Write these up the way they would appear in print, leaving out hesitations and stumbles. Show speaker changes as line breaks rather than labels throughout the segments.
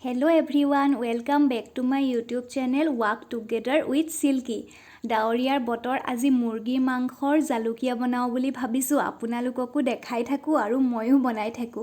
Hello everyone, welcome back to my YouTube channel Walk Together with Silky. ডাৱৰীয়াৰ বতৰ আজি মুৰ্গীৰ মাংসৰ জালুকিয়া বনাও বুলি ভাবিছো আপোনালোককো দেখাই থাকো আৰু ময়ো বনাই থাকো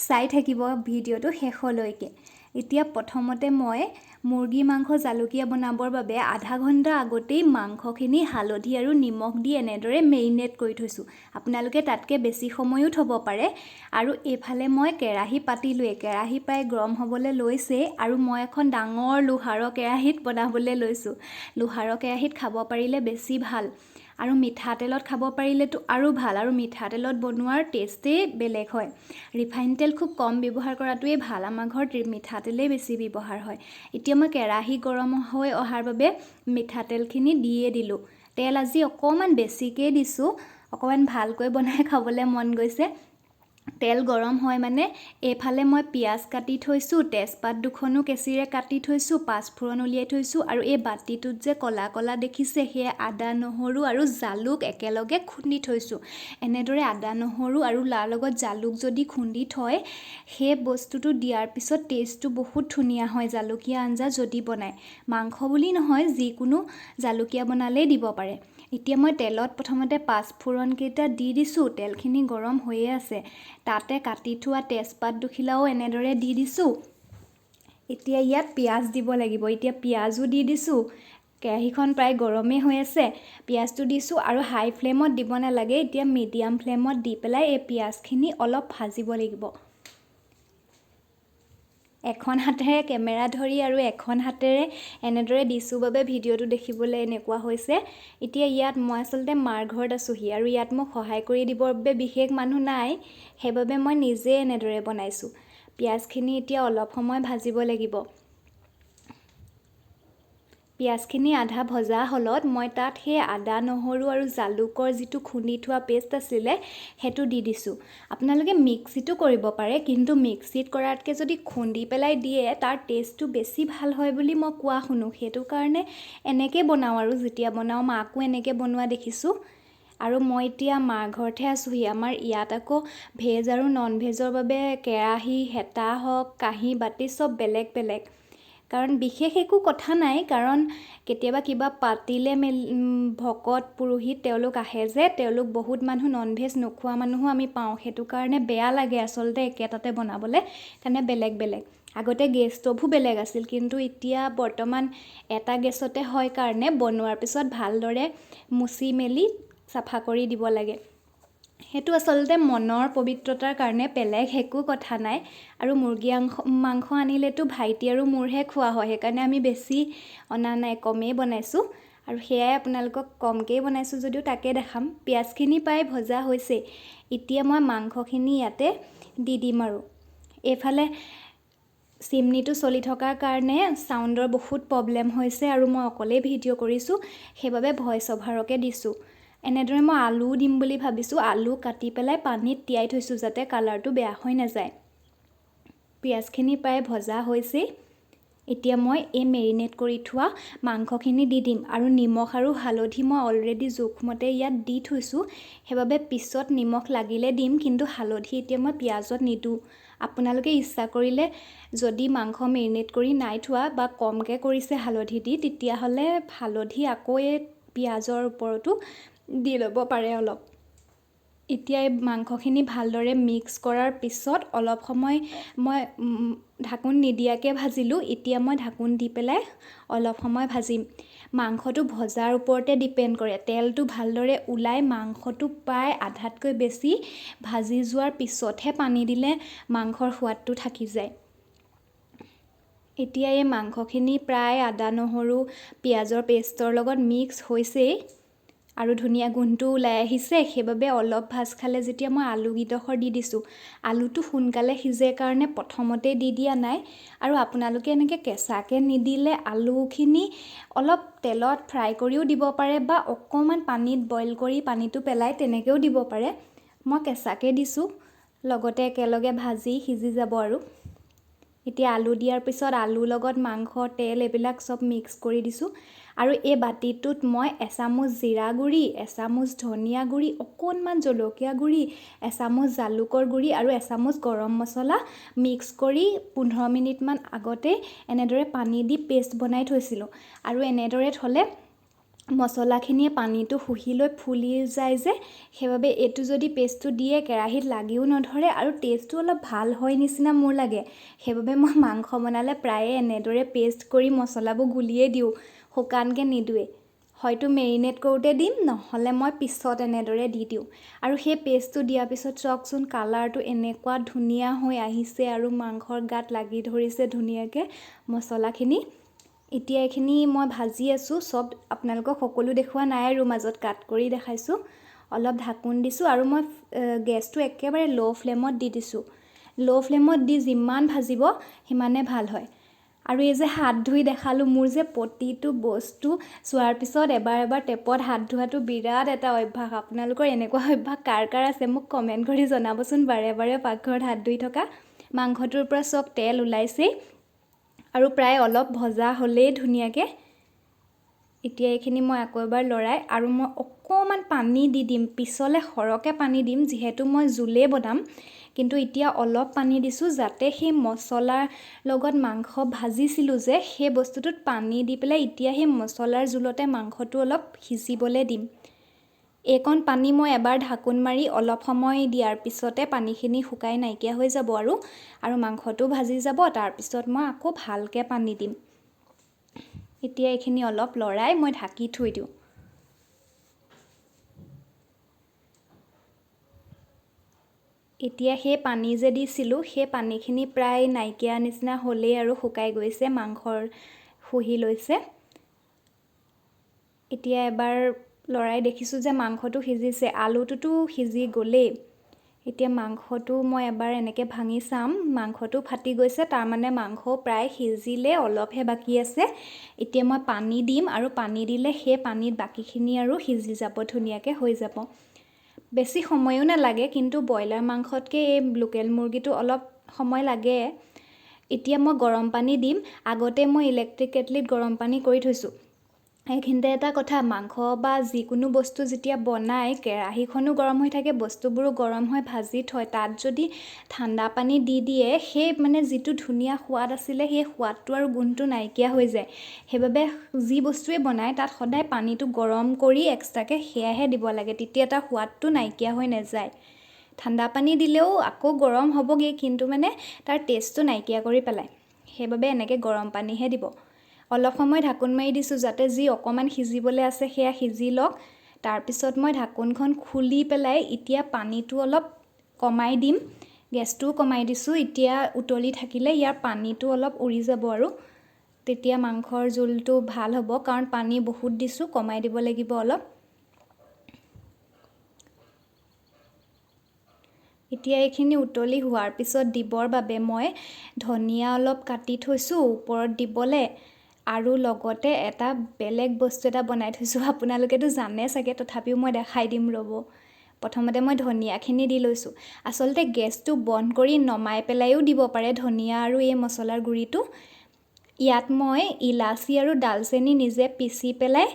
চাই থাকিব ভিডিওটো শেষলৈকে এতিয়া প্ৰথমতে মই মুৰ্গী মাংস জালুকিয়া বনাবৰ বাবে আধা ঘণ্টা আগতেই মাংসখিনি হালধি আৰু নিমখ দি এনেদৰে মেৰিনেট কৰি থৈছো আপোনালোকে তাতকে বেছি সময়ও থব পাৰে আৰু এফালে মই কেৰাহী পাতিলৈ কেৰাহী প্ৰায় গৰম হ'বলৈ লৈছে আৰু মই এখন ডাঙৰ লোহাৰৰ কেৰাহীত বনাবলৈ লৈছো লোহাৰৰ কেৰাহীত খাব পাৰিলে বেছি ভাল আৰু মিঠা তেলত খাব পাৰিলেতো আৰু ভাল আৰু মিঠা তেলত বনোৱাৰ টেষ্টে বেলেগ হয় ৰিফাইন তেল খুব কম ব্যৱহাৰ কৰাটোৱে ভাল আমাৰ ঘৰত মিঠা তেলে বেছি ব্যৱহাৰ হয় এতিয়া মই কেৰাহী গৰম হৈ অহাৰ বাবে মিঠা তেলখিনি দিয়ে দিলো তেল আজি অকমান বেছিকে দিছো অকমান ভালকৈ বনাই খাবলৈ মন গৈছে তেল গৰম হয় মানে এফালে মই পিয়াজ কাটি থৈছো তেজপাত দুখনো কেচিৰে কাটি থৈছো পাঁচফোৰণ উলিয়াই থৈছো আৰু এই বাটিটোত যে কলা কলা দেখিছে হে আদা নহৰু আৰু জালুক একেলগে খুন্দি থৈছো এনেদৰে আদা নহৰু আৰু লাৰ লগত জালুক যদি খুন্দি থয় হে বস্তুটো দিয়াৰ পিছত টেষ্টটো বহুত ধুনিয়া হয় জালুকিয়া আঞ্জা যদি বনায় মাংস বুলি নহয় যিকোনো জালুকিয়া বনালে দিব পাৰে এতিয়া মই তেলত প্ৰথমতে পাঁচফোৰণ কেইটা দি দিছো তেলখিনি গৰম হৈয়ে আছে তাতে কাটি থোৱা তেজপাত দুখিলাও এনেদৰে দি দিছো এতিয়া ইয়াত পিয়াজ দিব লাগিব এতিয়া পিয়াজো দি দিছো কেৰাহীখন প্ৰায় গৰমে হৈ আছে পিয়াজটো দিছো আৰু হাই ফ্লেমত দিব নালাগে এতিয়া মিডিয়াম ফ্লেমত দি পেলাই এই পিয়াজখিনি অলপ ভাজিব লাগিব এখন হাতেৰে কেমেৰা ধৰি আৰু এখন হাতেৰে এনেদৰে দিছো বাবে ভিডিওটো দেখিবলৈ এনেকুৱা হৈছে এতিয়া ইয়াত মই আসলতে মাৰ ঘৰত আছোহি আৰু ইয়াত মোক সহায় কৰি দিবৰ বাবে বিশেষ মানুহ নাই হেবাবে মই নিজে এনেদৰে বনাইছো পিয়াজখিনি এতিয়া অলপ সময় ভাজিব লাগিব পিয়াজখিনি আধা ভজা হলত মই তাত হে আদা নহৰু আৰু জালুকৰ যিটো খুন্দি থোৱা পেষ্ট আছিল হেতু দি দিছো আপোনালোকে মিক্সিটো কৰিব পাৰে কিন্তু মিক্সিত কৰাতকে যদি খুন্দি পেলাই দিয়ে তাৰ টেষ্টটো বেছি ভাল হয় বুলি মই কোৱা শুনো হেতু কাৰণে এনেকৈ বনাও আৰু যেতিয়া বনাও মাকো এনেকৈ বনোৱা দেখিছো আৰু মই এতিয়া মাৰ ঘৰতে আছোহি আমাৰ ইয়াত আকৌ ভেজ আৰু নন ভেজৰ বাবে কেৰাহী হেতা হক কাঁহী বাটি সব বেলেগ বেলেগ কাৰণ বিশেষ একো কথা নাই কাৰণ কেতিয়াবা কিবা পাতিলে ভকত পুৰোহিত তেওঁলোক আহে যে তেওঁলোক বহুত মানুহ নন ভেজ নোখোৱা মানুহো আমি পাওঁ হেতু কাৰণে বেয়া লাগে আসলতে একেটাতে বনাবলে কাৰণে বেলেগ বেলেগ আগতে গেছ ষ্টভো বেলেগ আছিল কিন্তু এতিয়া বৰ্তমান এটা গেছতে হয় কাৰণে বনোৱাৰ পিছত ভালদৰে মুছি মেলি সাফা কৰি দিব লাগে হেতু আসলতে মনৰ পবিত্ৰতাৰ কাৰণে বেলেগ একো কথা নাই আৰু মুৰ্গী মাংস আনিলেতো ভাইটি আৰু মোৰহে খোৱা হয় সেইকাৰণে আমি বেছি অনা নাই কমেই বনাইছো আৰু হেয়াই আপোনালোকক কমকে বনাইছো যদিও তাকে দেখাম পিয়াজখিনি পাই ভজা হৈছে এতিয়া মই মাংসখিনি ইয়াতে দি দিম আৰু এফালে চিমনিটো চলি থকাৰ কাৰণে সাউণ্ডৰ বহুত প্ৰবলেম হৈছে আৰু মই অকলে ভিডিও কৰিছো হেবাবে ভয়েস ওভাৰকে দিছো এনেদৰে মই আলু দিম বুলি ভাবিছো আলু কাটি পেলাই পানীত তিয়াই থৈছো যাতে কালাৰটো বেয়া হৈ নাযায় পিয়াজখিনি প্ৰায় ভজা হৈছে এতিয়া মই এই মেৰিনেট কৰি থোৱা মাংসখিনি দি দিম আৰু নিমখ আৰু হালধি মই অলৰেডি জোখমতে ইয়াত দি থৈছো হেবাবে পিছত নিমখ লাগিলে দিম কিন্তু হালধি এতিয়া মই পিয়াজত নিদু আপোনালোকে ইচ্ছা কৰিলে যদি মাংস মেৰিনেট কৰি নাই থোৱা বা কমকে কৰিছে হালধি দি তেতিয়া হলে হালধি আকৌ এই পিয়াজৰ ওপৰতো দি ল'ব পাৰে অলপ এতিয়া এই মাংসখিনি ভালদৰে মিক্স কৰাৰ পিছত অলপ সময় মই ঢাকুন নিদিয়াকে ভাজিলো এতিয়া মই ঢাকুন দি পেলাই অলপ সময় ভাজিম মাংসটো ভজাৰ ওপৰতে ডিপেন্ড কৰে তেলটো ভালদৰে উলাই মাংসটো প্ৰায় আধাতকৈ বেছি ভাজি যোৱাৰ পিছতহে পানী দিলে মাংসৰ সোৱাদটো থাকি যায় এতিয়া এই মাংসখিনি প্ৰায় আদা নহৰু পিয়াজৰ পেষ্টৰ লগত মিক্স হৈছে আৰু ধুনিয়া গুণটো ওলাই আহিছে হেবাবে অলপ ভাজ খালে যেতিয়া মই আলু গিডখৰ দি দিছো আলুটো সোনকালে সিজে কাৰণে প্ৰথমতে দি দিয়া নাই আৰু আপোনালোকে এনেকে কেঁচাকে নিদিলে আলুখিনি অলপ তেলত ফ্ৰাই কৰিও দিব পাৰে বা অকমান পানীত বইল কৰি পানীটো পেলাই তেনেকেও দিব পাৰে মই কেঁচাকে দিছো লগতে একেলগে ভাজি সিজি যাব আৰু এতিয়া আলু দিয়াৰ পিছত আলুৰ লগত মাংস তেল এইবিলাক চব মিক্স কৰি দিছোঁ আৰু এই বাতিটোত মই এচামুচ জিৰা গুড়ি এচামুচ ধনিয়া গুড়ি অকণমান জলকীয়া গুড়ি এচামুচ জালুকৰ গুড়ি আৰু এচামুচ গৰম মছলা মিক্স কৰি 15 মিনিটমান আগতে এনেদৰে পানী দি পেষ্ট বনাই থৈছিলোঁ আৰু এনেদৰে থ'লে মছলাখিনিয়ে পানীটো শুহি লৈ ফুলি যায় যে সেইবাবে এইটো যদি পেষ্টটো দিয়ে কেৰাহীত লাগিও নধৰে আৰু টেষ্টটো অলপ ভাল হয় নিচিনা মোৰ লাগে সেইবাবে মই মাংস বনালে প্ৰায়ে এনেদৰে পেষ্ট কৰি মছলাবোৰ গুলিয়ে দিওঁ শুকানকৈ নিদোৱে হয়তো মেৰিনেট কৰোঁতে দিম নহ'লে মই পিছত এনেদৰে দি দিওঁ আৰু সেই পেষ্টটো দিয়াৰ পিছত চাওকচোন কালাৰটো এনেকুৱা ধুনীয়া হৈ আহিছে আৰু মাংসৰ গাত লাগি ধৰিছে ধুনীয়াকৈ মছলাখিনি এতিয়া এইখিনি মই ভাজি আছোঁ চব আপোনালোকক সকলো দেখুওৱা নাই আৰু মাজত কাট কৰি দেখাইছোঁ অলপ ঢাকোন দিছোঁ আৰু মই গেছটো একেবাৰে ল' ফ্লেমত দি দিছোঁ ল' ফ্লেমত দি যিমান ভাজিব সিমানে ভাল হয় আৰু এই যে হাত ধুই দেখালোঁ মোৰ যে প্ৰতিটো বস্তু চোৱাৰ পিছত এবাৰ টেপত হাত ধোৱাটো বিৰাট এটা অভ্যাস আপোনালোকৰ এনেকুৱা অভ্যাস কাৰ কাৰ আছে মোক কমেণ্ট কৰি জনাবচোন বাৰে পাকঘৰত হাত ধুই থকা মাংসটোৰ পৰা চব তেল ওলাইছেই আৰু প্ৰায় অলপ ভজা হ'লেই ধুনীয়াকৈ এতিয়া এইখিনি মই আকৌ এবাৰ লৰাই আৰু মই অকণমান পানী দি দিম পিছলৈ সৰহকৈ পানী দিম যিহেতু মই জোলে বনাম কিন্তু এতিয়া অলপ পানী দিছোঁ যাতে সেই মছলাৰ লগত মাংস ভাজিছিলোঁ যে সেই বস্তুটোত পানী দি পেলাই এতিয়া সেই মছলাৰ জোলতে মাংসটো অলপ সিজিবলৈ দিম এইকণ পানী মই এবাৰ ঢাকোন মাৰি অলপ সময় দিয়াৰ পিছতে পানীখিনি শুকাই নাইকিয়া হৈ যাব আৰু মাংসটো ভাজি যাব তাৰপিছত মই আকৌ ভালকৈ পানী দিম এতিয়া এইখিনি অলপ লৰাই মই ঢাকি থৈ দিওঁ এতিয়া সেই পানী যে দিছিলোঁ সেই পানীখিনি প্ৰায় নাইকিয়া নিচিনা হ'লেই আৰু শুকাই গৈছে মাংসৰ শুহি লৈছে এতিয়া এবাৰ লৰাই দেখিছোঁ যে মাংসটো সিজিছে আলুটোতো সিজি গ'লেই এতিয়া মাংসটো মই এবাৰ এনেকৈ ভাঙি চাম মাংসটো ফাটি গৈছে তাৰমানে মাংস প্ৰায় সিজিলে অলপহে বাকী আছে এতিয়া মই পানী দিম আৰু পানী দিলে সেই পানীত বাকীখিনি আৰু সিজি যাব ধুনীয়াকৈ হৈ যাব বেছি সময়ো নালাগে কিন্তু ব্ৰইলাৰ মাংসতকৈ এই লোকেল মুৰ্গীটো অলপ সময় লাগে এতিয়া মই গৰম পানী দিম আগতে মই ইলেক্ট্ৰিক কেটলিত গৰম পানী কৰি থৈছোঁ এইখিনিতে এটা কথা মাংস বা যিকোনো বস্তু যেতিয়া বনাই কেৰাহীখনো গৰম হৈ থাকে বস্তুবোৰো গৰম হৈ ভাজি থয় তাত যদি ঠাণ্ডা পানী দি দিয়ে সেই মানে যিটো ধুনীয়া সোৱাদ আছিলে সেই সোৱাদটো আৰু গুণটো নাইকিয়া হৈ যায় সেইবাবে যি বস্তুৱে বনায় তাত সদায় পানীটো গৰম কৰি এক্সট্ৰাকৈ সেয়াহে দিব লাগে তেতিয়া তাৰ সোৱাদটো নাইকিয়া হৈ নাযায় ঠাণ্ডা পানী দিলেও আকৌ গৰম হ'বগৈ কিন্তু মানে তাৰ টেষ্টটো নাইকিয়া কৰি পেলায় সেইবাবে এনেকৈ গৰম পানীহে দিব অলপ সময় ঢাকোন মাৰি দিছোঁ যাতে যি অকণমান সিজিবলৈ আছে সেয়া সিজি লওক তাৰপিছত মই ঢাকোনখন খুলি পেলাই এতিয়া পানীটো অলপ কমাই দিম গেছটোও কমাই দিছোঁ এতিয়া উতলি থাকিলে ইয়াৰ পানীটো অলপ উৰি যাব আৰু তেতিয়া মাংসৰ জোলটো ভাল হ'ব কাৰণ পানী বহুত দিছোঁ কমাই দিব লাগিব অলপ এতিয়া এইখিনি উতলি হোৱাৰ পিছত দিবৰ বাবে মই ধনিয়া অলপ কাটি থৈছোঁ ওপৰত দিবলৈ আৰু লগতে এটা বেলেগ বস্তু এটা বনাই থৈছোঁ আপোনালোকেতো জানে চাগে তথাপিও মই দেখাই দিম ৰ'ব প্ৰথমতে মই ধনিয়াখিনি দি লৈছোঁ আচলতে গেছটো বন্ধ কৰি নমাই পেলাইও দিব পাৰে ধনিয়া আৰু এই মছলাৰ গুড়িটো ইয়াত মই ইলাচি আৰু ডালচেনি নিজে পিচি পেলাই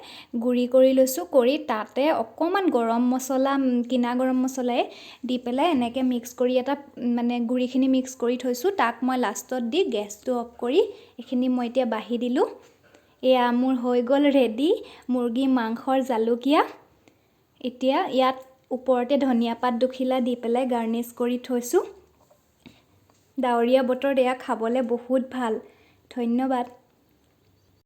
গুড়ি কৰি লৈছোঁ কৰি তাতে অকণমান গৰম মছলা কিনা গৰম মছলাই দি পেলাই এনেকৈ মিক্স কৰি এটা মানে গুড়িখিনি মিক্স কৰি থৈছোঁ তাক মই লাষ্টত দি গেছটো অফ কৰি এইখিনি মই এতিয়া বাঢ়ি দিলোঁ এয়া মোৰ হৈ গ'ল ৰেডি মুৰ্গী মাংসৰ জালুকীয়া এতিয়া ইয়াত ওপৰতে ধনিয়া পাত দুখিলা দি পেলাই গাৰ্নিছ কৰি থৈছোঁ ডাৱৰীয়া বতৰত এয়া খাবলৈ বহুত ভাল ধন্যবাদ